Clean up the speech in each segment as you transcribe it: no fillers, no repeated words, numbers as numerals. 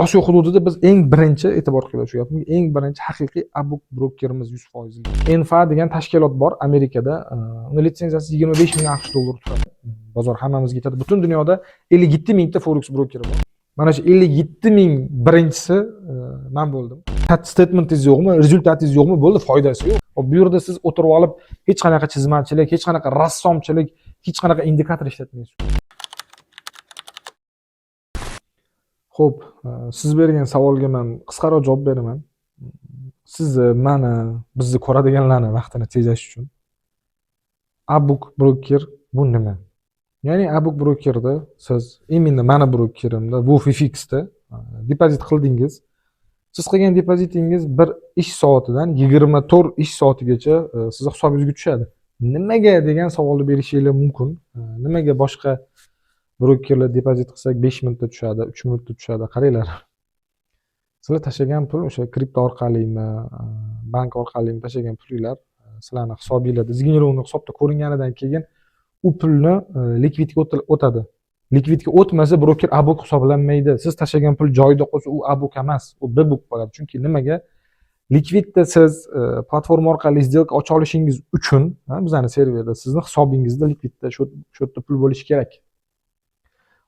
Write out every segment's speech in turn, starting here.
Osiyo hududida biz eng birinchi e'tibor qilyapmiz. Eng birinchi haqiqiy Abuk brokerimiz 100%. Enfa degan tashkilot bor Amerikada. Uni litsenziyasi 25 ming AQSh dollar turadi. Bozor hammamizga yetadi. Butun dunyoda 57 mingta forex brokeri bor. Mana shu 57 ming birinchisi men bo'ldim. Statementingiz yo'qmi, rezultatingiz yo'qmi, bo'ldi, foydasi yo'q. Bu yerda siz o'tirib olib hech qanaqa chizmachilik, hech qanaqa rassomchilik, hech qanaqa indikator ishlatmaysiz. Xo'p, siz bergan savolga men qisqaroq javob beraman. Sizni, meni, bizni ko'radiganlarni vaqtini tejash uchun Abuk broker bu nima? Ya'ni Abuk brokerda siz именно meni brokerimda WFFXda depozit qildingiz. Siz qilgan depozitingiz bir ish soatidan 24 ish soatigacha sizni hisobingizga tushadi. Nimaga degan savolni berishingiz mumkin. Nimaga boshqa brokerlar depozit qilsak 5 minutda tushadi, 3 minutda tushadi. Qaranglar. Sizlar tashlagan pul o'sha kripto orqalimi, bank orqalimi tashlagan pulinglar sizlarning hisobingizda zignirovni hisobda ko'ringanidan keyin u pulni likvidga o'tadi. Likvidga o'tmasa broker Abuk hisoblanmaydi. Siz tashlagan pul joyida qolsa u Abuk emas, u Bbuk bo'ladi. Chunki nimaga? Likvidda siz platforma orqali сделка ocha olishingiz uchun, bizning serverda sizning hisobingizda likvidda shu yerda pul bo'lishi kerak.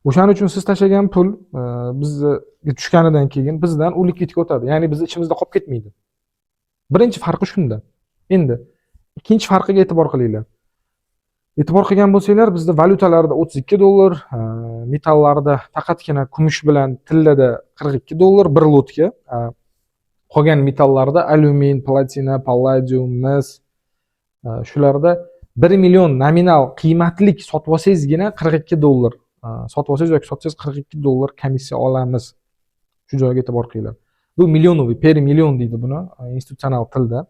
O'shaning uchun siz tashlagan pul bizga tushganidan keyin bizdan u likvidga o'tadi. Ya'ni biz ichimizda qolib ketmaydi. Birinchi farqi shunda. Endi ikkinchi farqiga e'tibor qilinglar. E'tibor qilgan bo'lsanglar, bizda valyutalarda 32 dollar, metallarda faqatgina kumush bilan tillada 42 dollar bir lotga. Qolgan metallarda alyumin, platina, palladium, mis shularda 1 million nominal qiymatlik sotib olsangizgina 42 dollar sotib olsangiz yoki sotsangiz 42 dollar komissiya olamiz. Shu joyga e'tibor qilinglar. Bu millionoviy, per million deydi buni institutsional tilda.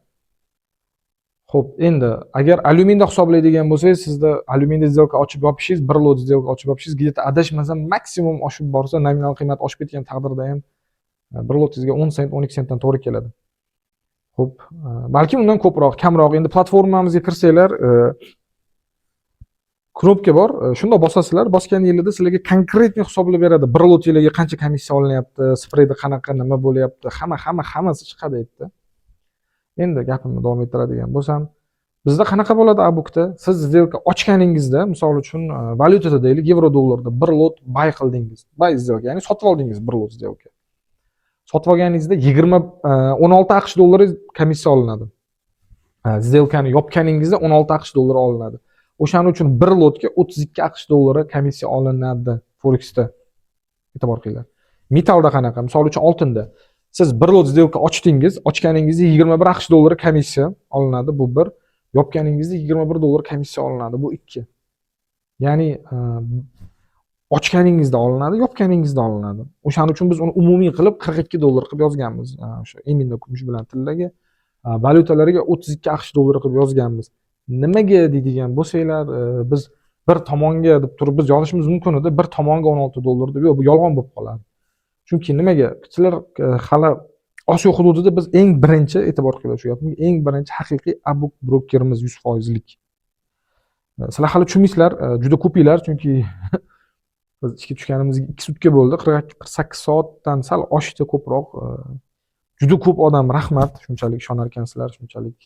Xo'p, endi agar alyuminda hisoblaydigan bo'lsangiz, sizda alyuminda сделка ochib yopishingiz, bir lot сделка ochib yopishingiz, где-то adashmasam maksimum oshib borsa, nominal qiymat oshib ketgan taqdirda ham bir lotingizga 10 sent, 12 sentdan to'g'ri keladi. Xo'p, balki undan ko'proq, kamroq. Endi platformamizga kirsanglar, knopka bor. Shunda bosasizlar, bosganingizda sizlarga konkretniy hisoblab beradi. Bir lotingizga qancha komissiya olinyapti, spreyda qanaqa nima bo'lyapti, hammasi chiqadi aytdi. Endi gapimni davom ettiradigan bo'lsam, bizda qanaqa bo'ladi Abukda? Siz сделка ochganingizda, misol uchun valyutada deylik, yevro dollarda bir lot buy qildingiz. Buy сделка, ya'ni sotib oldingiz bir lot сделка. Sotib olganingizda 16 AQSh dollari komissiya olinadi. сделкani yopganingizda 16 AQSh dollari olinadi. O'shaning uchun bir lotga 32 AQSh dollari komissiya olinadi Forexda. E'tibor qilinglar. Metalda qanaqa? Misol uchun oltinda siz bir lot сделка ochdingiz, ochganingizda 21 AQSh dollari komissiya olinadi, bu bir. Yopganingizda 21 dollar komissiya olinadi, bu 2. Ya'ni ochganingizda olinadi, yopganingizda olinadi. O'shaning uchun biz uni umumiy qilib 42 dollar qilib yozganmiz. O'sha eminda kumush bilan tillaga valyutalarga 32 AQSh dollari qilib yozganmiz. Nimaga deydigan bo'lsanglar, biz bir tomonga deb turib biz yozishimiz mumkin edi, bir tomonga 16 dollar deb. Yo'q, bu yolg'on bo'lib qoladi. Chunki nimaga? Sizlar hali Osiyo hududida biz eng birinchi e'tibor qilyapmiz. Eng birinchi haqiqiy Abuk brokerimiz 100%lik. Sizlar hali tushunmaysizlar, juda ko'pinglar, chunki biz ishga tushganimizga 2 sutka bo'ldi. 48 soatdan sal oshdi ko'proq. Juda ko'p odam rahmat, shunchalik ishonar ekansizlar, shunchalik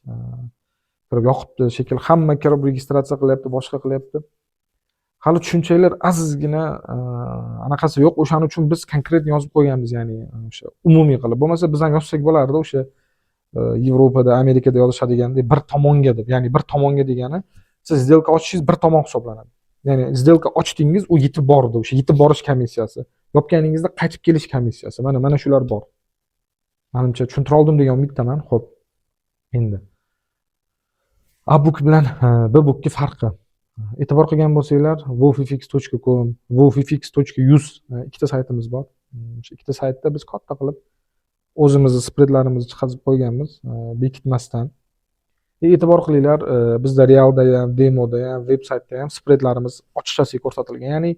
kirib yoqibdi, shekil hamma kirib registratsiya qilyapti, boshqa qilyapti. Hali tushunchalar azizgina anaqasi yo'q. O'shaning uchun biz konkret yozib qo'yganmiz, ya'ni o'sha umumiy qilib. Bo'lmasa biz ham yozsak bo'lardi, o'sha Yevropada, Amerikada yozishadigandek bir tomonga deb. Ya'ni bir tomonga degani siz сделка ochishingiz bir tomon hisoblanadi. Ya'ni сделка ochdingiz, u yetib bordi, o'sha yetib borish komissiyasi. Yopganingizda qaytib kelish komissiyasi. Mana shular bor. Menimcha tushuntira oldim degan umiddaman. Xo'p. Endi Abuk bilan Bbukning farqi. E'tibor qilgan bo'lsanglar, wfx.com, wfx.uz ikkita saytimiz bor. O'sha ikkita saytda biz katta qilib o'zimizning spreadlarimizni chiqarib qo'yganmiz, bekitmasdan. E'tibor qilinglar, bizda realda ham, demoda ham, veb-saytda ham spreadlarimiz ochiqchasiga ko'rsatilgan. Ya'ni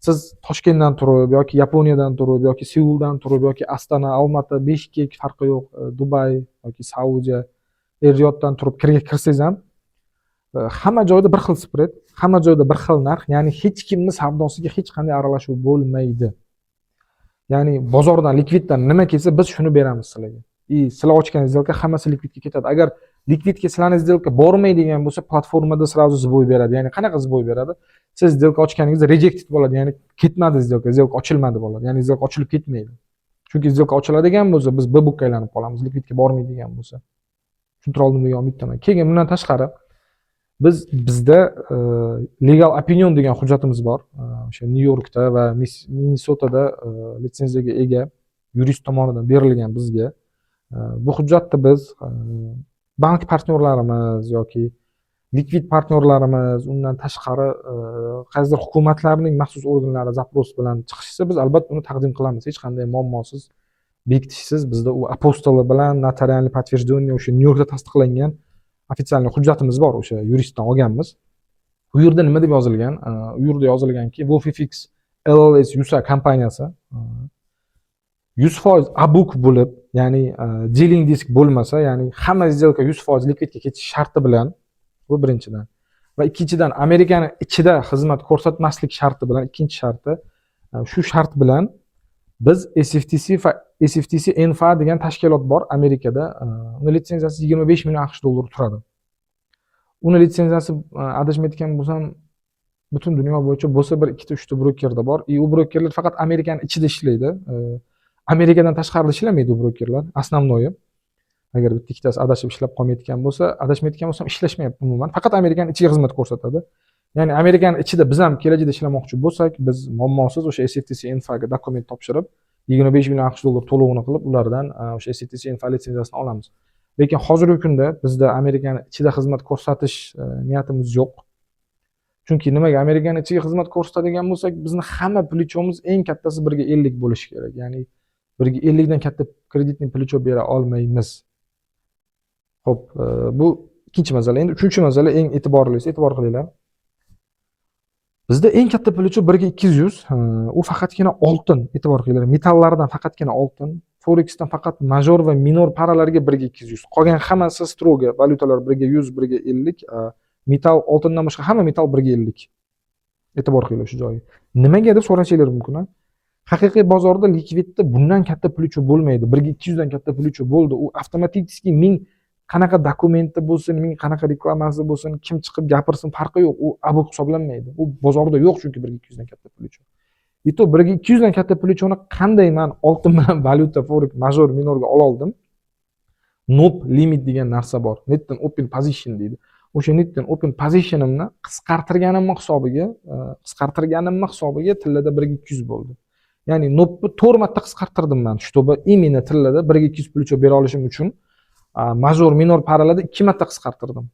siz Toshkentdan turib yoki Yaponiyadan turib yoki Seuldan turib yoki Astana, Olmata, Bishkek farqi yo'q, Dubay yoki Saudiya, Riyoddan turib kirsangiz ham hamma joyda bir xil spread, hamma joyda bir xil narx, ya'ni hech kimning savdosiga hech qanday aralashuv bo'lmaydi. Ya'ni bozordan likviddan nima kelsa biz shuni beramiz sizlarga. Sizlar ochgan сделка hammasi likvidga ketadi. Agar likvidga sizlarning сделка bormaydigan bo'lsa, platformada сразу сбой beradi. Ya'ni qanaqa сбой beradi? Siz сделка ochganingizda rejected bo'ladi, ya'ni ketmadi сделка ochilmadi bo'ladi. Ya'ni сделка ochilib ketmaydi. Chunki сделка ochiladigan bo'lsa, biz B-bookga aylanib qolamiz, likvidga bormaydigan bo'lsa. Tushuntira oldim degan umiddaman. Keyin bundan tashqari bizda legal opinion degan hujjatimiz bor. O'sha Nyu-Yorkda va Minnesotada litsenziyaga ega yurist tomonidan berilgan bizga. Bu hujjatda biz bank partnyorlarimiz yoki likvid partnyorlarimiz, undan tashqari qaysidir hukumatlarning maxsus organlari zapros bilan chiqishsa, biz albatta uni taqdim qilamiz. Hech qanday muammosiz, bekitishsiz. Bizda u apostoli bilan notarialniy подтверждение o'sha Nyu-Yorkda tasdiqlangan ofitsialniy hujjatimiz bor, o'sha yuristdan olganmiz. Bu yerda nima deb yozilgan? U yerda yozilganki, Wolfifix LLC USA kompaniyasi 100% abuk bo'lib, ya'ni dealing disk bo'lmasa, ya'ni hamma сделка 100% likvidga ketish sharti bilan, bu birinchidan. Va ikkinchidan, Amerikani ichida xizmat ko'rsatmaslik sharti bilan, ikkinchi sharti, shu shart bilan biz SFTC NFA degan tashkilot bor Amerikada. Uni litsenziyasi 25 million AQSh dollari turadi. Uni litsenziyasi adashmayotgan bo'lsam, butun dunyo bo'yicha bo'lsa bir ikkita uchta brokerda bor. U brokerlar faqat Amerikaning ichida ishlaydi. Amerikadan tashqarida ishlamaydi u brokerlar. Основной. Agar bitta ikkitasi adashib ishlab qolmayotgan bo'lsa, ishlashmayapti umuman. Faqat Amerikaning ichiga xizmat ko'rsatadi. Ya'ni Amerikaning ichida biz ham kelajakda ishlamoqchi bo'lsak, biz muammosiz o'sha SFTC NFA ga dokument topshirib, 25 million AQSh dollar to'lovini qilib, ulardan o'sha SFTC NFA litsenziyasini olamiz. Lekin hozirgi kunda bizda Amerikaning ichida xizmat ko'rsatish niyatimiz yo'q. Chunki nimaga Amerikaning ichiga xizmat ko'rsatadigan bo'lsak, bizni hamma plichomiz eng kattasi 1:50 bo'lishi kerak. Ya'ni 1:50 dan katta kreditni plicho bera olmaymiz. Xo'p, bu ikkinchi masala. Endi uchinchi masala eng e'tiborlisi, e'tibor qilinglar. Bizda eng katta plicho 1:200, u faqatgina oltin, e'tibor qilinglar. Metallardan faqatgina oltin, forexdan faqat major va minor paralarga 1:200. Qolgan hammasi stroga valyutalar 1:100, 1:50, metal oltindan boshqa hamma metal 1:50. E'tibor qilinglar shu joyga. Nimaga deb so'rashinglar mumkin. Haqiqiy bozorda likvidda bundan katta plicho bo'lmaydi. 1:200 dan katta plicho bo'ldi. U avtomatik 1000 qanaqa dokumenti bo'lsin, ming qanaqa reklamasi bo'lsin, kim chiqib gapirsin farqi yo'q. U abuk hisoblanmaydi. U bozorda yo'q chunki 1:200 dan katta plicho. To 1:200 dan katta plichoni qanday men oltin bilan valyuta forex major minorga ola oldim? NOP limit degan narsa bor. Net and open position deydi. O'sha net and open positionimni qisqartirganim hisobiga tillada 1:200 bo'ldi. Ya'ni NOPni 4 marta qisqartirdim men, чтобы именно tillada 1:200 plicho bera olishim uchun major minor paralarda 2 marta qisqartirdim.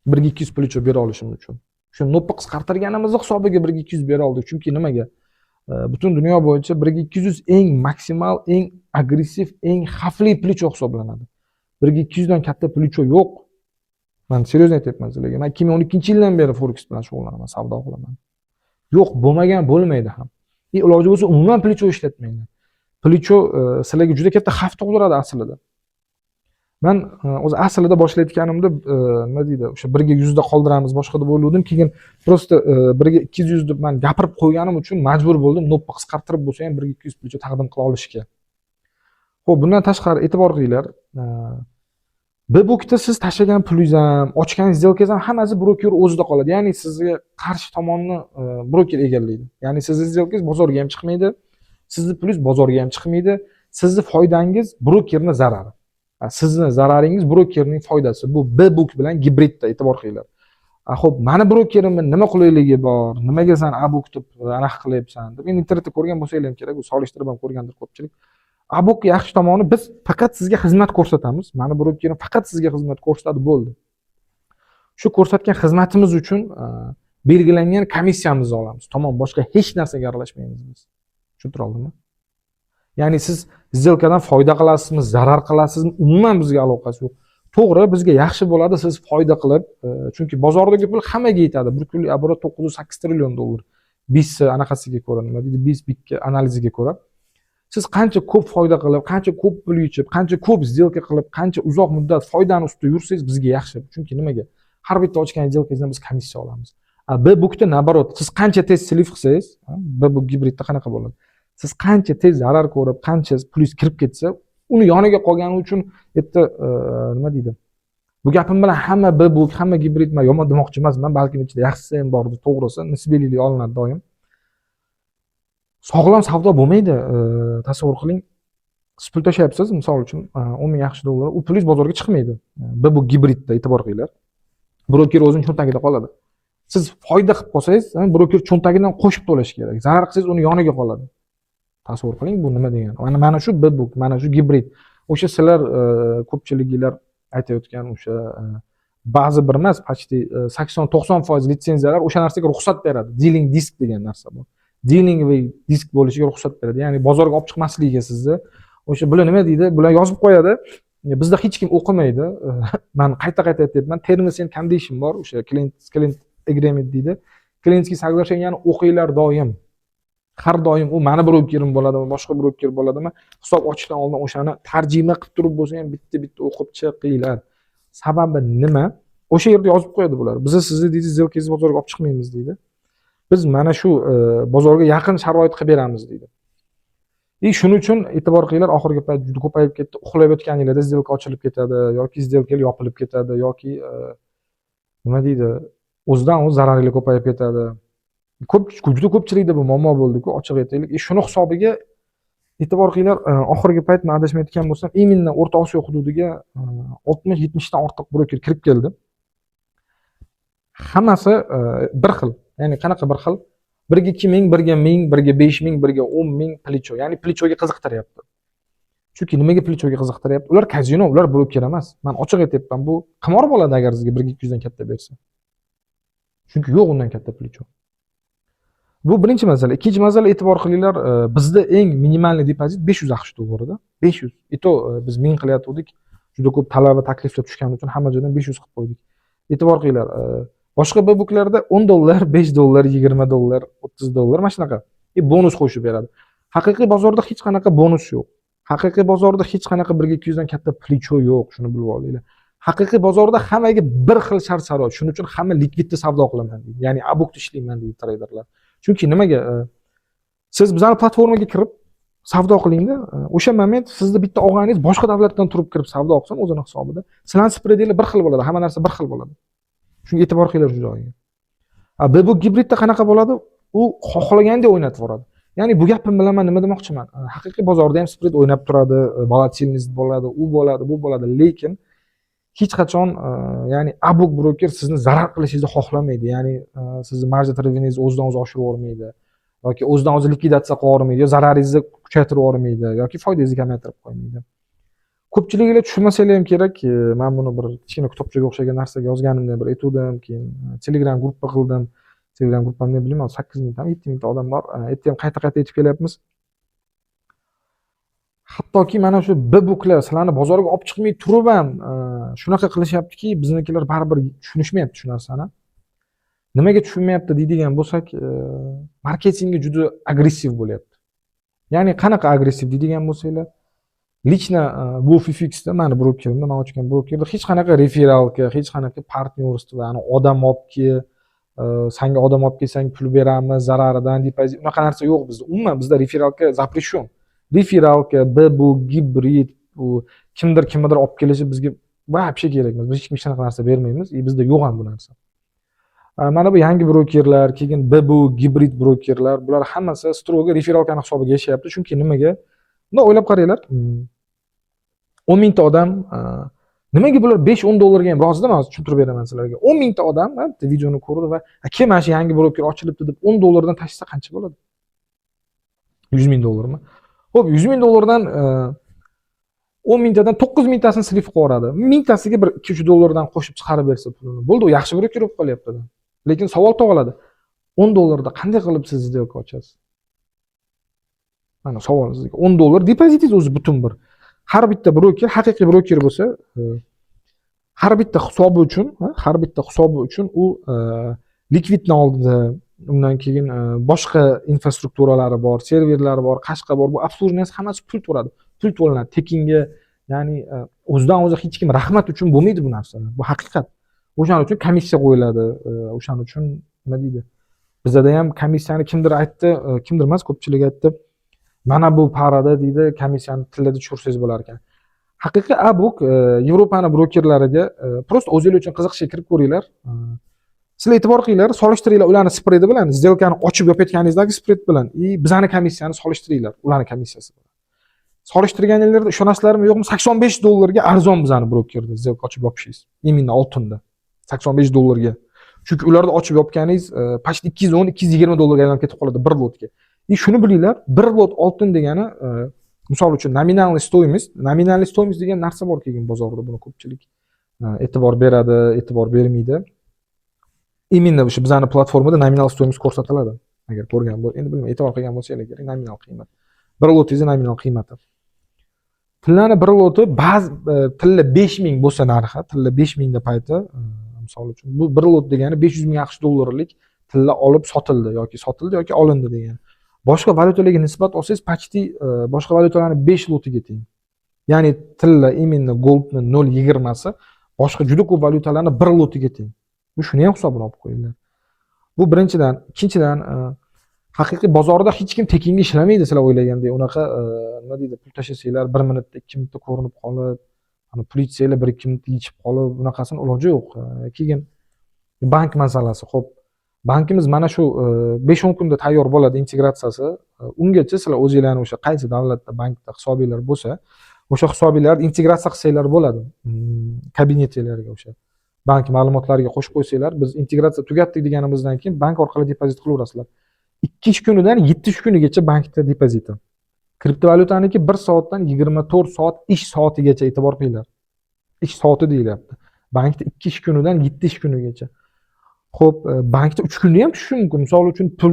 1:200 plicho bera olishim uchun. Shu NOPni qisqartirganimiz hisobiga 1:200 bera oldik. Chunki nimaga? Butun dunyo bo'yicha 1:200 eng maksimal, eng agressiv, eng xavfli plicho hisoblanadi. 1:200 dan katta plicho yo'q. Men seriozno aytyapman sizlarga. Men 2012-yildan beri forex bilan shug'ullanaman, savdo qilaman. Yo'q, bo'lmaydi ham. Iloji bo'lsa umuman plicho ishlatmayman. Plicho sizlarga juda katta xavf tug'diradi aslida. Men o'zi aslida boshlayotganimda nima deydi, o'sha 1:100 da qoldiramiz boshqa deb o'yladim. Keyin prosta 1:200 deb men gapirib qo'yganim uchun majbur bo'ldim NOPni qisqartirib bo'lsa ham 1:200 plicho taqdim qila olishga. Xo'p, bundan tashqari e'tibor qilinglar. B-bookda siz tashlagan pulingiz ham, ochgan сделканgiz ham hammasi broker o'zida qoladi. Ya'ni sizga qarshi tomonni broker egallaydi. Ya'ni sizning сделканgiz bozorga ham chiqmaydi, sizning pulingiz bozorga ham chiqmaydi, sizning foydangiz brokerning zarari. Sizning zararingiz brokerning foydasi. Bu B-book bilan gibridda, e'tibor qilinglar. Xo'p, meni brokerimni nima qulayligi bor? Nimaga sen A-book deb anaqa qilyapsan deb men internetda ko'rgan bo'lsanglar ham kerak, u solishtirib ham ko'rgandir ko'pchilik. A-book yaxshi tomoni, biz faqat sizga xizmat ko'rsatamiz. Meni brokerim faqat sizga xizmat ko'rsatadi, bo'ldi. Shu ko'rsatgan xizmatimiz uchun belgilangan komissiyamizni olamiz. Tamom, boshqa hech narsaga aralashmaymiz biz. Tushuntira oldimmi? Ya'ni siz сделкаdan foyda qilasizmi, zarar qilasizmi, umuman bizga aloqasi yo'q. To'g'ri, bizga yaxshi bo'ladi siz foyda qilib, chunki bozordagi pul hammaga yetadi. Bir kunlik оборот 908 trillion dollar. Biz anaqasiga ko'ra, nima deydi, biz analiziga ko'ra, siz qancha ko'p foyda qilib, qancha ko'p pul yechib, qancha ko'p сделка qilib, qancha uzoq muddat foydani ustida yursangiz bizga yaxshi. Chunki nimaga? Har bitta ochgan сделкangizdan biz komissiya olamiz. B-bookda nabarot, siz qancha tez sliv qilsangiz, B-book gibridda qanaqa bo'ladi? siz qancha tez zarar ko'rib, qancha plyus kirib ketsa, uni yoniga qolgani uchun yerda nima deydi? Bu gapim bilan hamma bu hamma gibrid yomon demoqchi emasman, balkim ichida yaxshisi ham bordir, to'g'risi, nisbiylik olinadi doim. Sog'lom savdo bo'lmaydi. Tasavvur qiling, siz pul tashlayapsiz, misol uchun 10 ming yaxshi dollar, u plyus bozorga chiqmaydi. Bu gibridda e'tibor qilinglar. Broker o'zining cho'ntagida qoladi. Siz foyda qilib qolsangiz, broker cho'ntagidan qo'shib to'lash kerak. Zarar qilsangiz uni yoniga qoladi. Tasavvur qiling, bu nima degani? Mana shu B-book, mana shu gibrid. O'sha sizlar ko'pchiliginglar aytayotgan o'sha ba'zi bir emas, почти 80-90% litsenziyalar o'sha narsaga ruxsat beradi. Dealing disk degan narsa bu. Dealing va disk bo'lishiga ruxsat beradi. Ya'ni bozorga olib chiqmasligiga sizni o'sha bular nima deydi? Bular yozib qo'yadi. Bizda hech kim o'qimaydi. Men qayta-qayta aytyapman. Terms and condition bor, o'sha client agreement deydi. Klientskiy соглашенияni o'qinglar doim. Har doim u mani brokerim bo'ladimi, boshqa broker bo'ladimi, hisob ochishdan oldin o'shani tarjima qilib turib bo'lsa ham bitta-bitta o'qib chiqinglar. Sababi nima? O'sha yerda yozib qo'yadi bular. Biz sizni deydi, zelkangizni bozorga olib chiqmaymiz deydi. Biz mana shu bozorga yaqin sharoit qilib beramiz deydi. Shuning uchun e'tibor qilinglar, oxirgi payt juda ko'payib ketdi. Uxlab yotganinglarda zelka ochilib ketadi yoki zelka yopilib ketadi yoki nima deydi, o'zidan o'z zararinglar ko'payib ketadi. Juda ko'pchilikda bu muammo bo'ldi-ku, ochiq aytaylik. Shuni hisobiga e'tibor qilinglar, oxirgi payt men adashmayotgan bo'lsam, именно O'rta Osiyo hududiga 60-70 dan ortiq broker kirib keldi. Hammasi bir xil. Ya'ni qanaqa bir xil? Biriga 2000, biriga 1000, biriga 5000, biriga 10000 plicho. Ya'ni plichoga qiziqtiryapti. Chunki nimaga plichoga qiziqtiryapti? Ular kazino, ular broker emas. Men ochiq aytayapman, bu qimor bo'ladi agar sizga 1-200 dan katta bersa. Chunki yo'q undan katta plicho. Bu birinchi masala. Ikkinchi masala, e'tibor qilinglar, bizda eng minimalniy depozit 500 AQSh dollarida. 500. Biz 1000 qilyotgandik. Juda ko'p talab va takliflar tushgani uchun hamma joydan 500 qilib qo'ydik. E'tibor qilinglar, boshqa B-booklarda 10 dollar, 5 dollar, 20 dollar, 30 dollar mana shunaqa bonus qo'shib beradi. Haqiqiy bozorda hech qanaqa bonus yo'q. Haqiqiy bozorda hech qanaqa 1-200 dan katta plicho yo'q, shuni bilib olinglar. Haqiqiy bozorda hammaga bir xil shart-sharoit. Shuning uchun hamma likvidda savdo qilaman deydi. Ya'ni abukda ishlayman deydi traderlar. Chunki nimaga? Siz bizning platformaga kirib savdo qilingda, o'sha moment sizni bitta og'ayningiz boshqa davlatdan turib kirib savdo qilsa o'zining hisobida, sizlarning spredinglar bir xil bo'ladi, hamma narsa bir xil bo'ladi. Shunga e'tibor qilinglar shu joyiga. Bu gibridda qanaqa bo'ladi? U xohlagandek o'ynatib yuboradi. Ya'ni bu gapim bilan men nima demoqchiman? Haqiqiy bozorda ham spred o'ynab turadi, volatilность bo'ladi, u bo'ladi, bu bo'ladi, lekin hech qachon ya'ni abuk broker sizni zarar qilishingizni xohlamaydi. Ya'ni sizni marjin revenuengizni o'zidan o'zi oshirib yubormaydi yoki o'zidan o'zi likvidatsiya qilib yubormaydi, yo zararingizni kuchaytirib yubormaydi yoki foydangizni kamaytirib qo'ymaydi. Ko'pchiliklar tushunmasanglar ham kerak. Men buni bir kichkina kitobchaga o'xshagan narsaga yozganimda bir aytdim, keyin Telegram gruppa qildim. Telegram gruppamni bilmayman, 8 mingdan 7 mingta odam bor. Aytdim, qayta-qayta aytib kelyapmiz. Hattoki mana shu B-booklar sizlarni bozorga olib chiqmay turib ham shunaqa qilishyaptiki, biznikilar baribir tushunishmayapti shu narsani. Nimaga tushunmayapti deydigan bo'lsak, marketingi juda agressiv bo'lyapti. Ya'ni qanaqa agressiv deydigan bo'lsanglar, lichna bu Fifixda mani brokerimda, men ochgan brokerda hech qanaqa referalka, hech qanaqa partnyorstvo, ya'ni odam olibki, senga odam olib kelsang pul beramiz, zararidan depozit, unaqa narsa yo'q bizda. Umuman bizda referalka запрещен. Referalka, bu gibrid, bu kimdir olib kelishi bizga вообще kerak emas. Biz hech kimga shunaqa narsa bermaymiz. Bizda yo'q ham bu narsa. Mana bu yangi brokerlar, keyin bu gibrid brokerlar, bular hammasi strogo referalkani hisobiga yashayapti. Chunki nimaga? Buni o'ylab qaranglar. 10 mingta odam, nimaga bular 5-10 dollarga ham rozi emas, tushuntirib beraman sizlarga. 10 mingta odam bitta videoni ko'rdi va "Kim mana shu yangi broker ochilibdi" deb 10 dollardan tashsa qancha bo'ladi? 100 ming dollarmi? Xo'p, 100 ming dollardan 10 mingtadan 9 mingtasini slif qilib yuboradi. Mingtasiga bir 2-3 dollardan qo'shib chiqarib bersa pulini. Bo'ldi, u yaxshi broker bo'lib qolyapti. Lekin savol tug'iladi. 10 dollarda qanday qilib siz zelka ochasiz? Mana savol sizga. 10 dollar depozitingiz o'zi butun bir. Har bitta broker haqiqiy broker bo'lsa, har bitta hisobi uchun u likvidni oldida, undan keyin boshqa infrastrukturalari bor, serverlari bor, qashqa bor. Bu obslužивание hammasi pul to'ladi. Pul to'lanadi tekinga. Ya'ni o'zidan o'zi hech kim rahmat uchun bo'lmaydi bu narsalar. Bu haqiqat. O'shaning uchun komissiya qo'yiladi. O'shaning uchun nima deydi? Bizda ham komissiyani kimdir aytdi, kimdir emas, ko'pchilik aytdi. Mana bu parada deydi komissiyani tilida tushirsangiz bo'lar ekan. Haqiqiy A-Book Yevropani brokerlariga просто o'zingiz uchun qiziqishga kirib ko'ringlar. Sizlar e'tibor qilinglar, solishtiringlar ularni spredi bilan, сделканы ochib yopayotganingizdagi spred bilan bizani komissiyani solishtiringlar, ularni komissiyasi bilan. Solishtirganinglarda ishonasizlarmi yo'qmi? $85 arzon bizani brokerda сделка ochib yopishingiz. Именно oltinda. $85. Chunki ularda ochib yopganingiz почти $210-220 aylanib ketib qoladi bir lotga. Shuni bilinglar, bir lot oltin degani misol uchun nominalniy stoymost degan narsa bor keyin bozorda, buni ko'pchilik e'tibor beradi, e'tibor bermaydi. Именно o'sha bizning platformada nominal stoymost ko'rsatiladi. Agar ko'rgan bo'l, endi bilmayman, e'tibor qilgan bo'lsangiz kerak, nominal qiymat. Bir lotingiz nominal qiymati. Tillani bir loti ba'zi tilla 5000 bo'lsa narxi, tilla 5000 da payti, misol uchun bu bir lot degani 500 ming AQSh dollarlik tilla olib sotildi yoki olindi degani. Boshqa valyutalarga nisbat olsangiz, почти boshqa valyutalarning 5 lotiga teng. Ya'ni tilla именно goldni 0.20 si boshqa juda ko'p valyutalarning bir lotiga teng. Bu shuni ham hisobini olib qo'yinglar. Bu birinchidan, ikkinchidan haqiqiy bozorda hech kim tekinga ishlamaydi sizlar o'ylagandek. Unaqa nima deydi, pul tashlasanglar 1 minutda 2 minutda ko'rinib qolib, pul ichsanglar 1-2 minutda yechib qolib, bunaqasini iloji yo'q. Keyin bank masalasi. Xo'p, bankimiz mana shu 5-10 kunda tayyor bo'ladi integratsiyasi. Ungacha sizlar o'zingizlarning o'sha qaysi davlatda bankda hisobinglar bo'lsa, o'sha hisobinglarni integratsiya qilsanglar bo'ladi. Kabinetinglarga o'sha bank ma'lumotlariga qo'shib qo'ysanglar, biz integratsiya tugatdik deganimizdan keyin bank orqali depozit qilaverasizlar. 2 ish kunidan 7 ish kunigacha bankda depoziti. Kriptovalyutaniki 1 soatdan 24 soat ish soatigacha e'tibor qilinglar. Ish soati deyilyapti. Bankda 2 ish kunidan 7 ish kunigacha. Xo'p, bankda 3 kunda ham tushishi mumkin. Misol uchun pul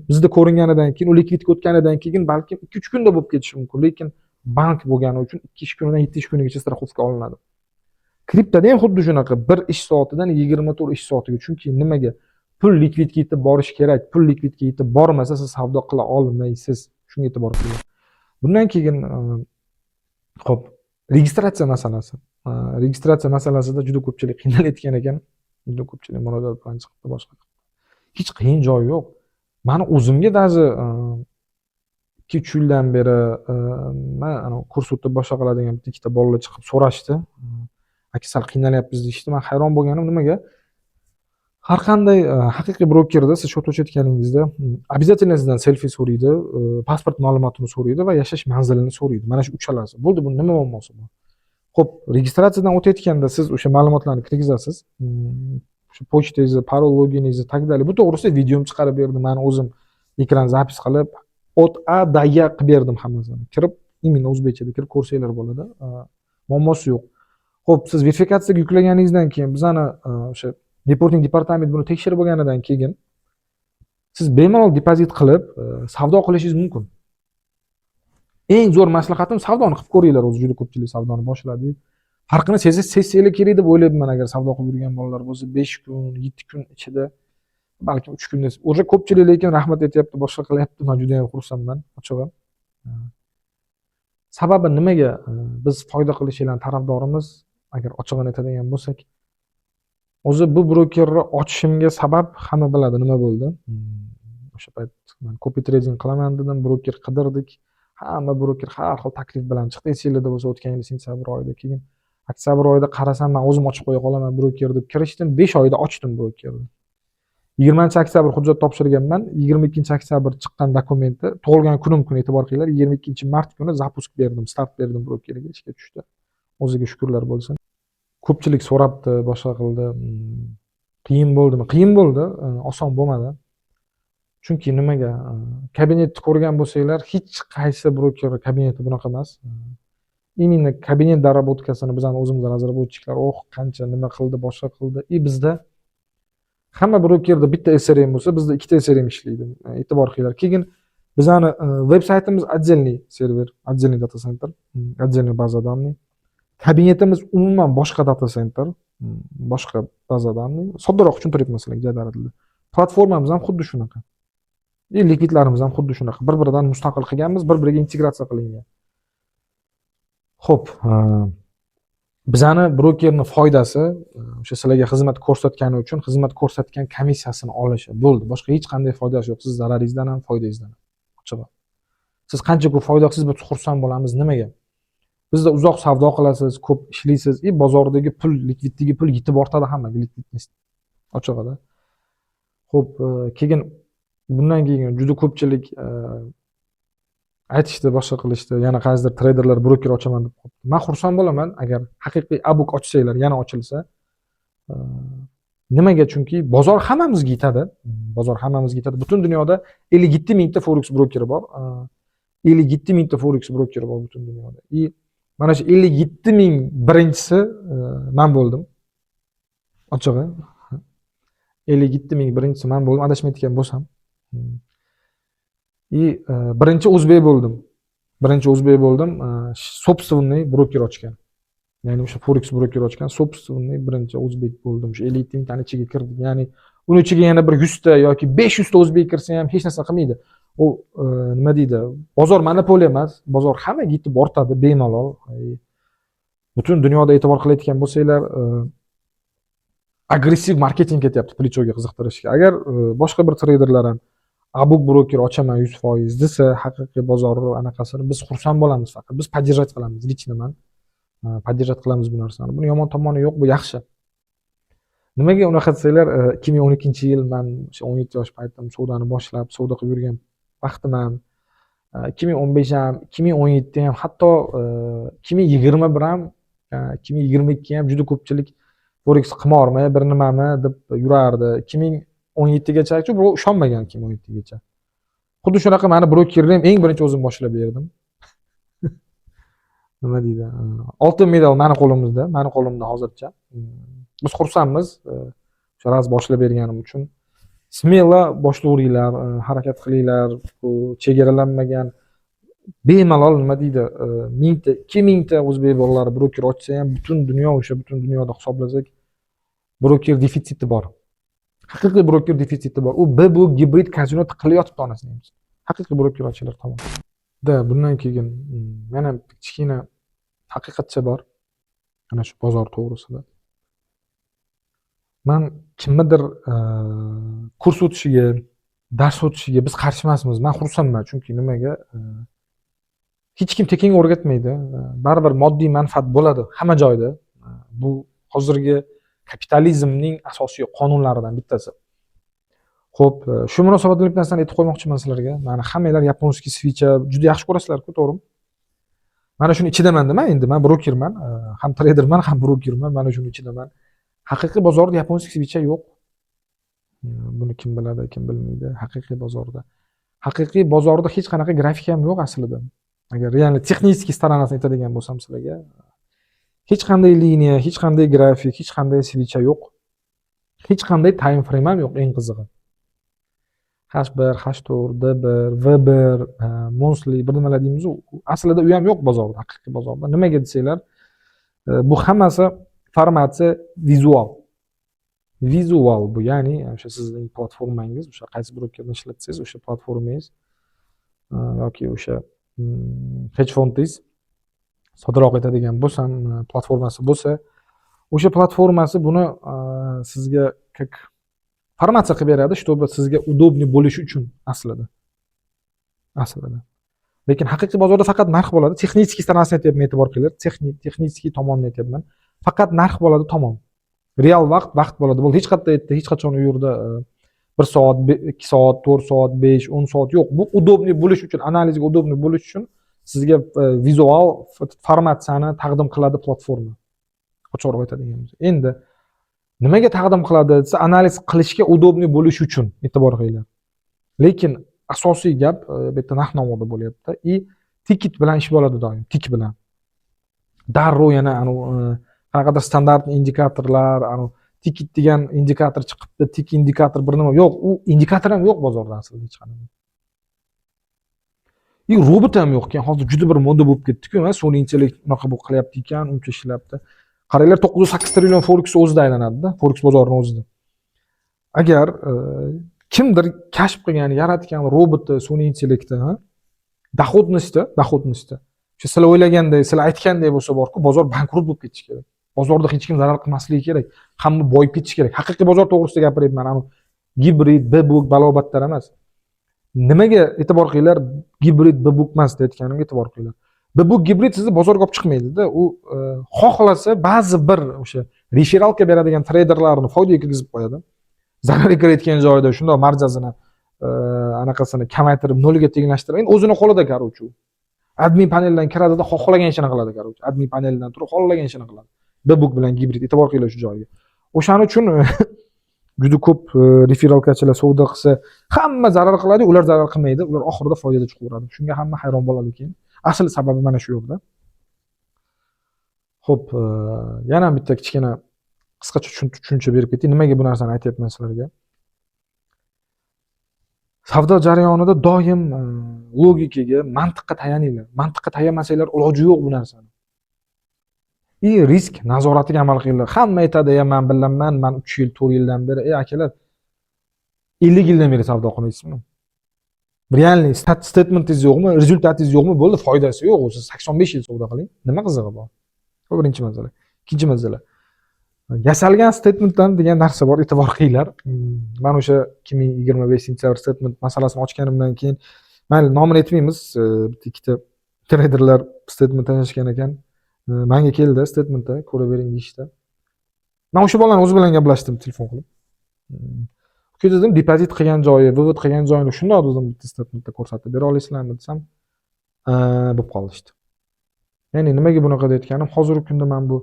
bizda ko'ringanidan keyin, u likvidga o'tganidan keyin balki 2-3 kunda bo'lib ketishi mumkin. Lekin bank bo'lgani uchun 2 ish kunidan 7 ish kunigacha straxovka olinadi. Kriptoda ham xuddi shunaqa 1 ish soatidan 24 ish soatiga. Chunki nimaga? Pul likvidga yetib borish kerak. Pul likvidga yetib bormasa siz savdo qila olmaysiz. Shunga e'tibor qiling. Bundan keyin xo'p, registratsiya masalasi. Registratsiya masalasida juda ko'pchilik qiynalayotgan ekan. Juda ko'pchilik murojaat bilan chiqibdi boshqa. Hech qiyin joyi yo'q. Mani o'zimga даже 2-3 yildan beri men kurs o'tib boshqa qiladigan bitta ikkita bolalar chiqib so'rashdi. Aka sal qiynalyapmiz deyishdi. Men hayron bo'lganim nimaga? Har qanday haqiqiy brokerda siz shot ochayotganingizda обязательно sizdan selfie so'raydi, pasport ma'lumotini so'raydi va yashash manzilini so'raydi. Mana shu uchalasi. Bo'ldi, bu nima muammosi bor? Xo'p, registratsiyadan o'tayotganda siz o'sha ma'lumotlarni kirgizasiz. O'sha pochtangizni, parol, loginingizni, tak dalil. Bu to'g'risida videom chiqarib berdim. Men o'zim ekran zapis qilib, od A до Ya qilib berdim hammasini. Kirib, именно o'zbekchada kirib ko'rsanglar bo'ladi. Muammosi yo'q. Xo'p, siz verifikatsiyaga yuklaganingizdan keyin bizani o'sha reporting departament buni tekshirib bo'lganidan keyin siz bemalol depozit qilib savdo qilishingiz mumkin. Eng zo'r maslahatim savdoni qilib ko'ringlar. O'zi juda ko'pchilik savdoni boshladi. Farqini sezsanglar kerak deb o'ylayman. Agar savdo qilib yurgan bolalar bo'lsa 5 kun, 7 kun ichida, balki 3 kunda. O'sha ko'pchilik lekin rahmat aytayapti, boshqa qilyapti. Men juda ham xursandman, ochig'i. Sababi nimaga biz foyda qilishinglarning tarafdorimiz? Agar ochig'ini aytadigan bo'lsak, o'zi bu brokerni ochishimga sabab hamma biladi nima bo'ldi. O'sha payt men copy trading qilaman dedim, broker qidirdik. Hamma broker har xil taklif bilan chiqdi. Esingizda bo'lsa, o'tgan yil sentyabr oyida, keyin oktyabr oyida qarasam, men o'zim ochib qo'ya qolaman broker deb kirishdim. 5 oyda ochdim brokerni. 20-oktyabr hujjat topshirganman. 22-oktyabr chiqqan dokumenti, tug'ilgan kunim kuni e'tibor qilinglar. 22-mart kuni zapusk berdim, start berdim brokerga, ishga tushdi. O'ziga shukrlar bo'lsin. Ko'pchilik so'rabdi, boshqa qildi. Qiyin bo'ldimi? Qiyin bo'ldi, oson bo'lmadi. Chunki nimaga? Kabinetni ko'rgan bo'lsanglar, hech qaysi broker kabineti bunaqa emas. Именно kabinet darabotkasini bizani o'zimizdan razraботчиклар, qancha nima qildi, boshqa qildi. Bizda hamma brokerda bitta SRM bo'lsa, bizda ikkita SRM ishlaydi. E'tibor qilinglar. Keyin bizani veb-saytimiz отдельный server, отдельный data center, отдельный baza данных. Kabinetimiz umuman boshqa data center, boshqa baza данных. Soddaroq tushuntiryapman sizlarga jadal tilda. Platformamiz ham xuddi shunaqa. Likvidlarimiz ham xuddi shunaqa. Bir-biridan mustaqil qilganmiz, bir-biriga integratsiya qilingan. Xo'p, bizani brokerning foydasi o'sha sizlarga xizmat ko'rsatgani uchun xizmat ko'rsatgan komissiyasini olishi bo'ldi. Boshqa hech qanday foydasi yo'q. Siz zararingizdan ham, foydangizdan ham. Ochig'i. Siz qancha ko'p foyda qilsangiz biz xursand bo'lamiz. Nimaga? Bizda uzoq savdo qilasiz, ko'p ishlaysiz, bozordagi pul, likviddagi pul yetib ortadi hammaga, likvidnost. Ochig'ida. Xo'p, keyin bundan keyin juda ko'pchilik aytishdi, boshqa qilishdi. Yana qaysidir treyderlar broker ochaman deb qopti. Men xursand bo'laman agar haqiqiy abuk ochsanglar, yana ochilsa. Nimaga? Chunki bozor hammamizga yetadi. Bozor hammamizga yetadi. Butun dunyoda 57 mingta forex brokeri bor. 57 mingta forex brokeri bor butun dunyoda. Mana shu 57 ming birinchisi men bo'ldim. Ochig'i 57 ming birinchisi men bo'ldim, adashmayotgan bo'lsam. Birinchi o'zbek bo'ldim. Birinchi o'zbek bo'ldim. Собственный broker ochgan. Ya'ni o'sha forex broker ochgan собственный birinchi o'zbek bo'ldim. O'sha 57 mingtani ichiga kirdik. Ya'ni uning ichiga yana bir 100 ta yoki 500 ta o'zbek kirsa ham hech narsa qilmaydi. U nima deydi? Bozor monopoliya emas. Bozor hammaga yetib ortadi bemalol. Butun dunyoda e'tibor qilayotgan bo'lsanglar, agressiv marketing ketyapti plichoga qiziqtirishga. Agar boshqa bir treyderlar ham abuk broker ochaman 100% desa, haqiqiy bozor anaqasini biz xursand bo'lamiz faqat. Biz поддержать qilamiz, lichniman. Поддержать qilamiz bu narsani. Buni yomon tomoni yo'q, bu yaxshi. Nimaga unaqa desanglar, 2012-yil men o'sha 17 yosh paytim savdoni boshlab, savdo qilib yurgan vaqtim ham 2015 ham, 2017 ham, hatto 2021 ham, 2022 ham juda ko'pchilik forex qimormi, bir nimami deb yurardi. 2017gacha bu ishonmagan 2017gacha. Xuddi shunaqa meni brokerni ham eng birinchi o'zim boshlab berdim. Nima deydi? Oltin medal meni qo'limizda, meni qo'limda hozircha. Biz xursandmiz o'sha raz boshlab berganim uchun. Smelo boshlayveringlar, harakat qilinglar. Bu chegaralanmagan bemalol nima deydi? 1000 ta, 2000 ta o'zbek bolalari broker ochsa ham butun dunyo, o'sha butun dunyoda hisoblasak broker defitsiti bor. Haqiqiy broker defitsiti bor. U bu gibrid kazino qilayotibdi onasini ham. Haqiqiy broker ochiladi tamom. Bundan keyin yana kichkina haqiqatcha bor. Ana shu bozor to'g'risida. Men kimnidir kurs o'tishiga, dars o'tishiga biz qarshi emasmiz. Men xursandman, chunki nimaga? Hech kim tekinga o'rgatmaydi. Baribir moddiy manfaat bo'ladi hamma joyda. Bu hozirgi kapitalizmning asosiy qonunlaridan bittasi. Xo'p, shu munosabat bilan bir narsani aytib qo'ymoqchiman sizlarga. Mana hammanglar yaponskiy switcha juda yaxshi ko'rasizlar-ku, to'g'rimi? Mana shuni ichidaman dema, endi men brokerman, ham treyderman, ham brokerman. Mana shuni ichidaman. Haqiqiy bozorda yaponskiy switcha yo'q. Buni kim biladi, kim bilmaydi. Haqiqiy bozorda hech qanaqa grafik ham yo'q aslida. Agar real texnik storonasini aytadigan bo'lsam sizlarga, hech qanday liniya, hech qanday grafik, hech qanday switcha yo'q. Hech qanday time frame ham yo'q, eng qizig'i. H1, H4, D1, V1, monthly bir nimalar deymiz, aslida u ham yo'q bozorda, haqiqiy bozorda. Nimaga desanglar, bu hammasi formatsiya vizual. Vizual bu, ya'ni o'sha sizning platformangiz, o'sha qaysi brokerni ishlatsangiz, o'sha platformangiz yoki o'sha hedge fondingiz sodroq etadigan bo'lsam, platformasi bo'lsa, o'sha platformasi buni sizga как formatsiya qilib beradi, чтобы sizga удобный bo'lishi uchun aslida. Lekin haqiqiy bozorda faqat narx bo'ladi. Texnik storonasini aytyapman, e'tibor qilinglar. Texnik tomonni aytyapman. Faqat narx bo'ladi, tamom. Real vaqt bo'ladi. Bu hech qachon u yerda 1 soat, 2 soat, 4 soat, 5, 10 soat yo'q. Bu удобный bo'lish uchun, analizga удобный bo'lish uchun sizga vizual formatsiyani taqdim qiladi platforma. Ochiqroq aytadigan bo'lsa. Endi nimaga taqdim qiladi desa, analiz qilishga удобный bo'lish uchun, e'tibor qilinglar. Lekin asosiy gap bu yerda narx navoda bo'lyapti. Ticket bilan ish bo'ladi doim, tik bilan. Darrov yana qanaqadir standart indikatorlar, ticket degan indikator chiqibdi, tik indikator bir nima yo'q. U indikator ham yo'q bozorda aslida hech qanday. Robot ham yo'q ekan. Hozir juda bir moda bo'lib ketdi-ku, Sonyinchalik unaqa bu qilyapti ekan, uncha ishlayapti. Qaranglar, 908 trillion forex o'zida aylanadi-da, forex bozorini o'zida. Agar kimdir kashf qilgan, yaratgan robotni Sonyinchilikda, доходностьda, shu sizlar o'ylaganday, sizlar aytganday bo'lsa borku, bozor bankrot bo'lib ketishi kerak. Bozorda hech kim zarar qilmasligi kerak. Hamma boyib ketishi kerak. Haqiqiy bozor to'g'risida gapiryapman. Gibrid, B-book, balobatlar emas. Nimaga e'tibor qilinglar, gibrid bbook emas deyotganimga e'tibor qilinglar. Bbook gibrid sizni bozorga olib chiqmaydida. U xohlasa ba'zi bir o'sha referalka beradigan treyderlarni foydaga kirgizib qo'yadi. Zarar kirayotgan joyida shundoq marjasini anaqasini kamaytirib nolga tenglashtirib, endi o'zini qo'lida короче. Admin paneldan kiradida xohlagan ishini qiladi короче. Admin paneldan turib xohlagan ishini qiladi. Bbook bilan gibrid e'tibor qilinglar shu joyga. O'shaning uchun juda ko'p referalkachilar savdo qilsa, hamma zarar qiladi, ular zarar qilmaydi, ular oxirida foydada chiqaveradi. Shunga hamma hayron bo'ladi keyin. Asl sababi mana shu yo'qda. Xo'p, yana bitta kichkina qisqacha tushuncha berib ketay. Nimaga bu narsani aytyapman sizlarga? Savdo jarayonida doim logikaga, mantiqqa tayaninglar. Mantiqqa tayanmasanglar iloji yo'q bu narsani. Risk nazoratiga amal qilinglar. Hamma aytadi, men bilaman, men 3 yil, 4 yildan beri, akalar 50 yildan beri savdo qilmaysizmi? Realniy statementingiz yo'qmi, rezultatingiz yo'qmi? Bo'ldi, foydasi yo'q. Siz 85 yil savdo qiling. Nima qizig'i bor? Bu birinchi masala. Ikkinchi masala. Yasalgan statementdan degan narsa bor, e'tibor qilinglar. Men o'sha 2025-sentyabr statement masalasini ochganimdan keyin, mayli nomini aytmaymiz, bitta ikkita treyderlar statement tashishgan ekan. Menga keldi statementda, ko'ravering deyishdi. Men o'sha bolani o'zi bilan gaplashdim telefon qilib. Uka dedim, depozit qilgan joyi, vivod qilgan joyini shundoq dedim, bitta statementda ko'rsatib bera olasizlarmi desam, bo'lib qolishdi. Ya'ni nimaga bunaqa deyotganim, hozirgi kunda men bu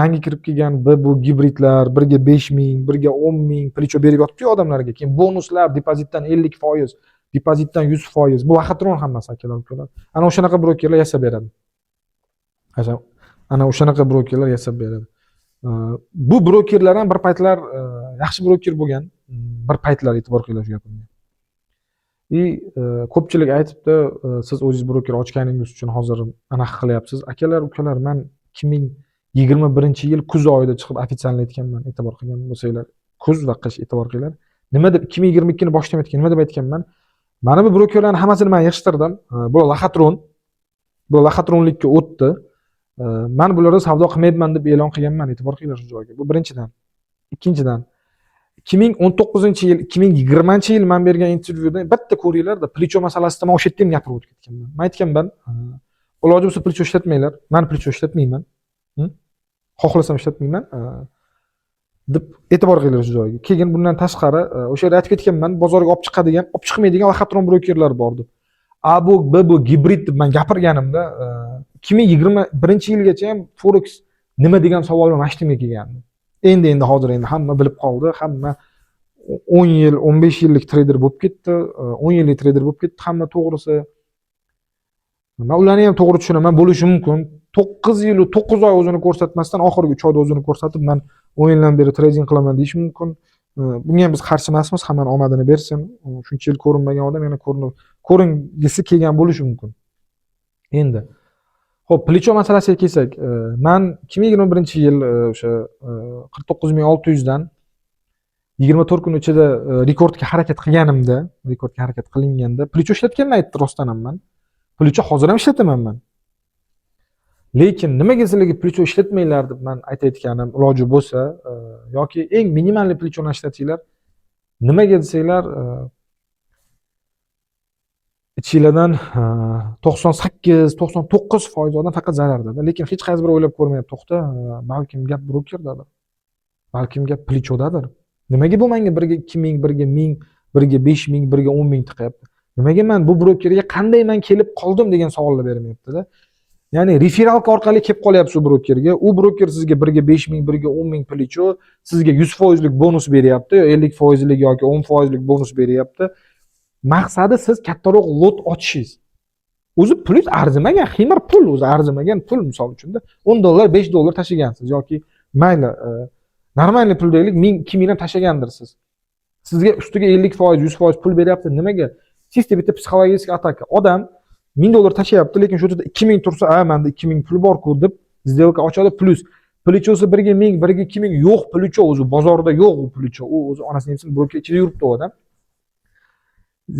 yangi kirib kelgan bu gibridlar biriga 5000, biriga 10000 plicho berib yotibdi odamlarga. Keyin bonuslar, depozitdan 50%, depozitdan 100%. Bu vaqatron hammasi akalar, ukalar. Ana o'shanaqa brokerlar yasab beradi. Ana o'shanaqa brokerlar yasab beradi. Bu brokerlar ham bir paytlar yaxshi broker bo'lgan. Bir paytlar e'tibor qilinglar shu gapimga. Ko'pchilik aytibdi, siz o'zingiz broker ochganingiz uchun hozir anaqa qilyapsiz. Akalar, ukalar, men 2021-yil kuz oyida chiqib ofitsialni aytganman, e'tibor qilgan bo'lsanglar. Kuz va qish e'tibor qilinglar. Nima deb 2022 ni boshlamayotgan, nima deb aytganman? Mana bu brokerlarning hammasini men yig'ishtirdim. Bu laxatronlikka o'tdi. Men bularda savdo qilmayman deb e'lon qilganman, e'tibor qilinglar shu joyga. Bu birinchidan. Ikkinchidan 2019-yil, 2020-yil men bergan intervyuda bitta ko'ringlarda plicho masalasida men o'sha yerda ham gapirib o'tib ketganman. Men aytganman, iloji bo'lsa plicho ishlatmanglar. Men plicho ishlatmayman. Xohlasam ishlatmayman deb e'tibor qilinglar shu joyga. Keyin bundan tashqari o'sha yerda aytib ketganman, bozorga olib chiqadigan, olib chiqmaydigan laxatron brokerlar bor deb. Bu gibrid deb men gapirganimda 2021-yilgacha ham forex nima degan savol bilan mashtumga kelgandi. Endi hozir hamma bilib qoldi, hamma 10 yil, 15 yillik treyder bo'lib ketdi, 10 yillik treyder bo'lib ketdi, hamma to'g'risi. Men ularni ham to'g'ri tushunaman, bo'lishi mumkin. 9 yil, 9 oy o'zini ko'rsatmasdan oxirgi 3 oyda o'zini ko'rsatib, men 10 yildan beri trading qilaman deyish mumkin. Bunga ham biz qarshi emasmiz, hammaning omadini bersin. Shuncha yil ko'rinmagan odam yana ko'ringisi kelgan bo'lishi mumkin. Endi xo'p, plicho masalasiga kelsak, men 2021-yil o'sha 49600 dan 24 kun ichida rekordga harakat qilinganda plicho ishlatganman, aytdi rostdan ham men. Plicho hozir ham ishlataman men. Lekin nimaga sizlarga plicho ishlatmanglar deb men aytayotganim, iloji bo'lsa yoki eng minimalli plichoni ishlatinglar. Nimaga desanglar, ichinglardan 98-99% odam faqat zararda. Lekin hech qaysi biri o'ylab ko'rmayapti, to'xta, balkim gap brokerdadir. Balkim gap plichodadir. Nimaga bu menga biriga 2000, biriga 1000, biriga 5000, biriga 10000 tiqyapti? Nimaga men bu brokerga qanday men kelib qoldim degan savollar bermayapti-da. Ya'ni referalka orqali kelib qolyapsiz u brokerga. U broker sizga biriga 5000, biriga 10000 plicho, sizga 100% lik bonus beryapti, 50% lik yoki 10% lik bonus beryapti. Maqsadi siz kattaroq lot ochishingiz. O'zi plyus arzimagan, ximir pul, o'zi arzimagan pul, misol uchun $10, $5 tashagansiz yoki mayli normal pul deylik, 1000, 2000 ham tashagandirsiz. Sizga ustiga 50%, 100% pul beryapti. Nimaga? Sizda bitta psixologik ataka. Odam $1000 tashayapti, lekin shu yerda 2000 tursa, menda 2000 pul bor-ku deb сделка ochadi, plus plichosi biriga 1000, biriga 2000 yo'q plicho, o'zi bozorda yo'q u plicho. U o'zi onasining broker ichida yuribdi odam.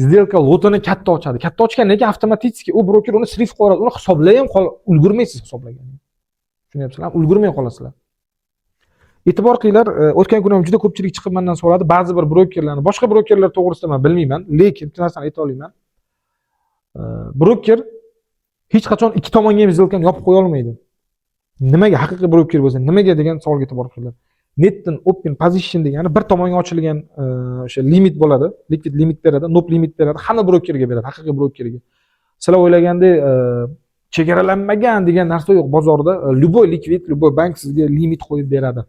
Сделка lotini katta ochadi. Katta ochgandan keyin avtomatik u broker uni srif qo'yadi. Uni hisoblay ham ulgurmaysiz hisoblagan. Tushunyapsizlar? Ulgurmay qolasizlar. E'tibor qilinglar, o'tgan kuni ham juda ko'pchilik chiqib mendan so'radi. Ba'zi bir brokerlarni, boshqa brokerlar to'g'risida men bilmayman, lekin bitta narsani ayta olaman. Broker hech qachon ikki tomonga ham сделкani yopib qo'ya olmaydi. Nimaga haqiqiy broker bo'lsa, nimaga degan savolga e'tibor qilinglar. Netting open position degani bir tomonga ochilgan o'sha limit bo'ladi, liquid limit beradi, nop limit beradi, hamma brokerga beradi, haqiqiy brokerga. Sizlar o'ylagandek chegaralanmagan degan narsa yo'q bozorda. Любой liquid, любой bank sizga limit qo'yib beradi.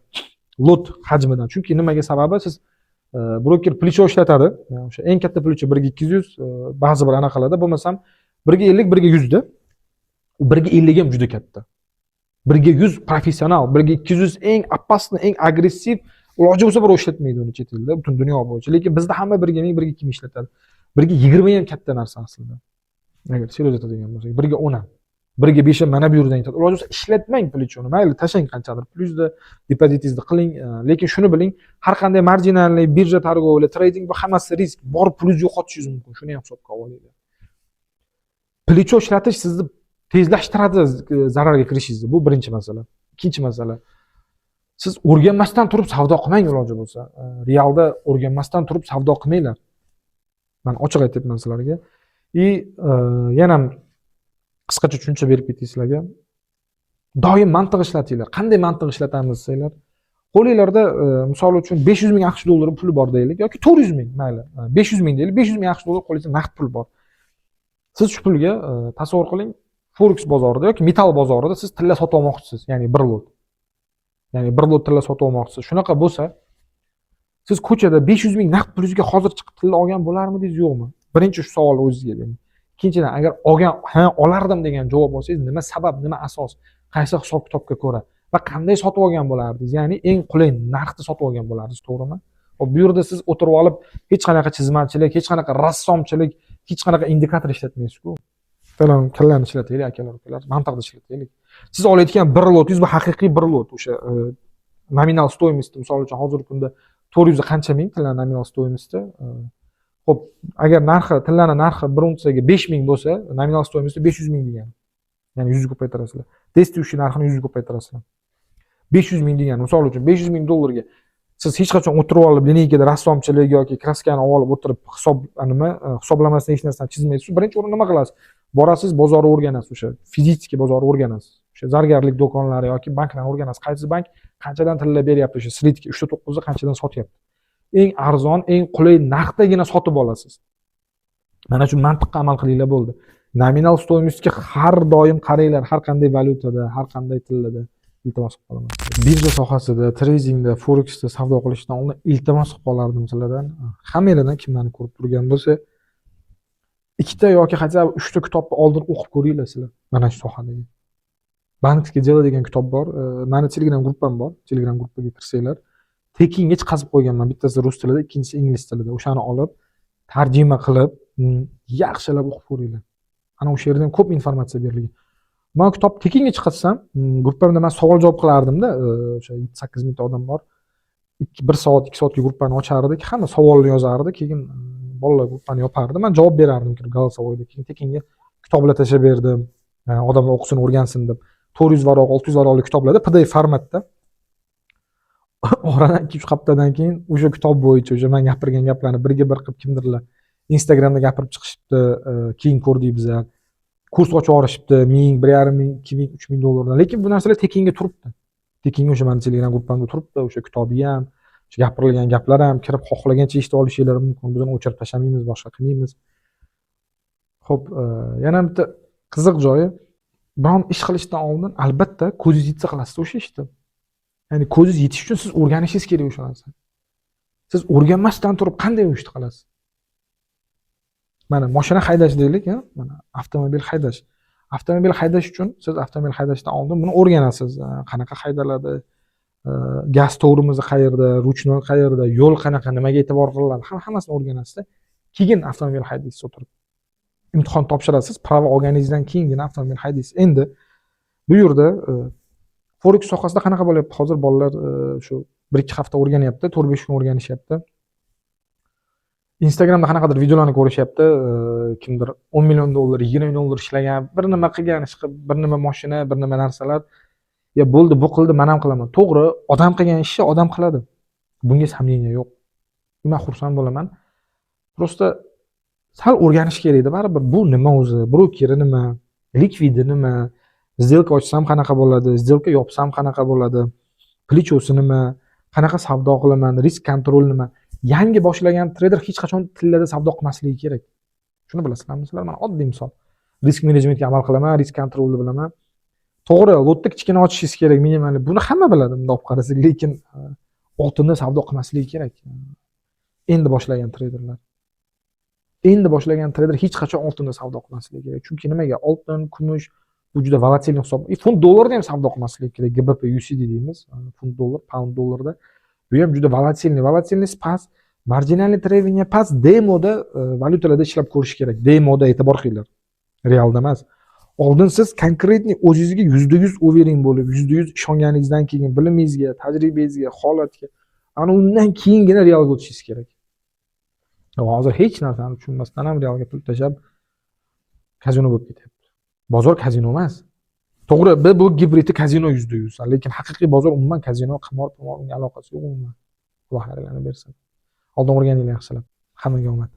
Lot hajmidan. Chunki nimaga sababi siz broker plicho ishlatadi. O'sha eng katta plicho 1.200, ba'zi bir anaqalarda bo'lmasam 1.50, 1.100 da. U 1.50 ham juda katta. 1.100 professional, 1.200 eng опасный, eng agressiv, iloji bo'lsa bir ishlatmaydi uni chet elda, butun dunyo bo'yicha. Lekin bizda hamma 1.1000, 1.2000 ishlatadi. 1.20 ham katta narsa aslida. Agar seriyoz aytadigan bo'lsak, 1.10 ham. 1.5 ham mana bu yerdan aytadi. Iloji bo'lsa ishlatmang plichoni. Mayli, tashlang qanchadir. Plyusda depozitingizni qiling, lekin shuni biling, har qanday marjinalli birja targovli, trading bu hammasi risk. Bor plyus yo'qotishingiz mumkin. Shuni ham hisobga oling. Plicho ishlatish sizni tezlashtiradi zararga kirishingizni. Bu birinchi masala. Ikkinchi masala. Siz o'rganmasdan turib savdo qilmang iloji bo'lsa. Realda o'rganmasdan turib savdo qilmanglar. Men ochiq aytayapman sizlarga. Yana qisqacha tushuncha berib ketay sizlarga. Doim mantiq ishlatinglar. Qanday mantiq ishlatamiz desanglar, qo'lingizda misol uchun 500 ming AQSh dollari puli bor deylik yoki 400 ming, mayli. 500 ming deylik, 500 ming AQSh dollari qo'lingizda naqd pul bor. Siz shu pulga tasavvur qiling, forex bozorida yoki metal bozorida siz tilla sotib olmoqchisiz, ya'ni bir lot. Ya'ni bir lot tilla sotib olmoqchisiz. Shunaqa bo'lsa, siz ko'chada 500 ming naqd pulingizga hozir chiqib tilla olgan bo'larmidingiz, yo'qmi? Birinchi shu savolni o'zingizga bering. Ikkinchidan, agar olardim degan javob olsangiz, nima sabab, nima asos, qaysi hisob-kitobga ko'ra va qanday sotib olgan bo'lardingiz? Ya'ni eng qulay narxda sotib olgan bo'lardingiz, to'g'rimi? Bu yerda siz o'tirib olib, hech qanaqa chizmachilik, hech qanaqa rassomchilik, hech qanaqa indikator ishlatmaysiz-ku. Kallani ishlataylik, akalar, ukalar, mantiqda ishlataylik. Siz olayotgan bir lotingiz bu haqiqiy bir lot. O'sha nominal stoymosti, misol uchun hozirgi kunda 400 qancha ming tillarning nominal stoymosti? Xo'p, agar tillarning narxi 1 unsiyaga 5000 bo'lsa, nominal stoymosti 500 ming degani. Ya'ni 100 ko'paytirasizlar. Действующий narxini 100 ko'paytirasizlar. 500 ming degani, misol uchun 500 ming dollarga siz hech qachon o'tirib olib lineykada rassomchilik yoki kraskani olib o'tirib hisoblamasdan hech narsani chizmaysiz. Birinchi o'rinda nima qilasiz? Borasiz, bozorni o'rganasiz, o'sha fiziki bozorni o'rganasiz. O'sha zargarlik do'konlari yoki banklarni o'rganasiz. Qaysi bank qanchadan tilla beryapti, o'sha slitga 3.9 ga qanchadan sotyapti. Eng arzon, eng qulay narxdagina sotib olasiz. Mana shu mantiqqa amal qilinglar bo'ldi. Nominal stoymostiga har doim qaranglar, har qanday valyutada, har qanday tillada. Iltimos qilib qolaman. Birja sohasida, tradingda, forexda savdo qilishdan oldin iltimos qilib qolardim sizlardan. Hammanglardan kim meni ko'rib turgan bo'lsa, ikkita yoki hatto 3 ta kitobni oldin o'qib ko'ringlar sizlar. Mana shu sohadagi. Bankskiy delo degan kitob bor. Meni Telegram gruppam bor. Telegram gruppaga kirsanglar, tekinga chiqazib qo'yganman. Bittasi rus tilida, ikkinchisi ingliz tilida. O'shani olib, tarjima qilib, yaxshilab o'qib ko'ringlar. Ana o'sha yerdan ko'p informatsiya berilgan. Men kitob tekinga chiqarsam, gruppamda men savol javob qilardim-da, o'sha 7-8 mingta odam bor. 1 soat, 2 soatga gruppani ochardik, hamma savolni yozardi, keyin bolalar gruppani yopardi. Men javob berardim kirib голосовойda. Keyin tekinga kitoblar tashlab berdim. Odamlar o'qisin, o'rgansin deb. 400 varoq, 600 varoqli kitoblarda PDF formatda. Oradan 2-3 haftadan keyin o'sha kitob bo'yicha o'sha men gapirgan gaplarni birga bir qilib kimdirlar Instagramda gapirib chiqishibdi, keyin ko'rdik biz. Kurs ochib yuborishibdi, 1000, 1.5 ming, 2000, 3000 dollardan. Lekin bu narsalar tekinga turibdi. Tekinga o'sha men Telegram gruppamda turibdi, o'sha kitobi ham, o'sha gapirilgan gaplar ham kirib xohlagancha eshitib olishingiz mumkin. Biz uni o'chirib tashlamaymiz, boshqa qilmaymiz. Xo'p, yana bitta qiziq joyi, biron ish qilishdan oldin albatta ko'zingiz yetsa qilasiz o'sha ishni. Ya'ni ko'zingiz yetish uchun siz o'rganishingiz kerak o'sha narsani. Siz o'rganmasdan turib qanday u ishni qilasiz? Mana mashina haydash deylik, mana avtomobil haydash. Avtomobil haydash uchun siz avtomobil haydashdan oldin buni o'rganasiz. Qanaqa haydaladi, gaz to'g'rimizi qayerda, ruchnoy qayerda, yo'l qanaqa, nimaga e'tibor qilinadi, hammasini o'rganasiz. Keyin avtomobil haydaysiz o'tirib. Imtihon topshirasiz, pravo olganingizdan keyingina avtomobil haydaysiz. Endi bu yerda forex sohasida qanaqa bo'lyapti? Hozir bolalar shu 1-2 hafta o'rganyapti, 4-5 kun o'rganishyapti. Instagramda qanaqadir videolarni ko'rishyapti, kimdir 10 million dollar, 20 million dollar ishlagan, bir nima qilgan, chiqib bir nima mashina, bir nima narsalar. Ya bo'ldi, bu qildi, men ham qilaman. To'g'ri, odam qilgan ishni odam qiladi. Bunga samleniya yo'q. Men xursand bo'laman. Prosta sal o'rganish kerak edi baribir. Bu nima o'zi? Brokeri nima? Likvidi nima? Сделка ochsam qanaqa bo'ladi? Сделка yopsam qanaqa bo'ladi? Plichosi nima? Qanaqa savdo qilaman? Risk kontrol nima? Yangi boshlagan trader hech qachon tillada savdo qilmasligi kerak. Shuni bilasizlarmi? Sizlar mana oddiy misol. Risk menejmentga amal qilaman, risk kontrolni bilaman. To'g'ri, lotni kichkina ochishingiz kerak, minimali. Buni hamma biladi, bunday olib qarasak, lekin oltinni savdo qilmasligi kerak. Endi boshlagan traderlar. Endi boshlagan trader hech qachon oltinni savdo qilmasligi kerak. Chunki nimaga? Oltin, kumush bu juda volatilniy hisob. Funt dollarni ham savdo qilmasligi kerak. GBP USD deymiz. Funt dollar, pound dollarda. Bu ham juda volatilniy. Volatilniy past, marginalniy tradingga past, demoda valyutalarda ishlab ko'rish kerak. Demoda e'tibor qilinglar. Realda emas. Oldin siz konkretniy o'zingizga %100 overing bo'lib, %100 ishonganingizdan keyin bilimingizga, tajribangizga, holatga, ana undan keyingina realga o'tishingiz kerak. Hozir hech narsani tushunmasdan ham realga pul tashlab kazino bo'lib ketyapti. Bozor kazino emas. To'g'ri, bu gibridni kazino %100, lekin haqiqiy bozor umuman kazino, qimor, unga aloqasi yo'q umuman. Xudo xayrlarini bersin. Oldin o'rganinglar yaxshilab. Hammaga omad.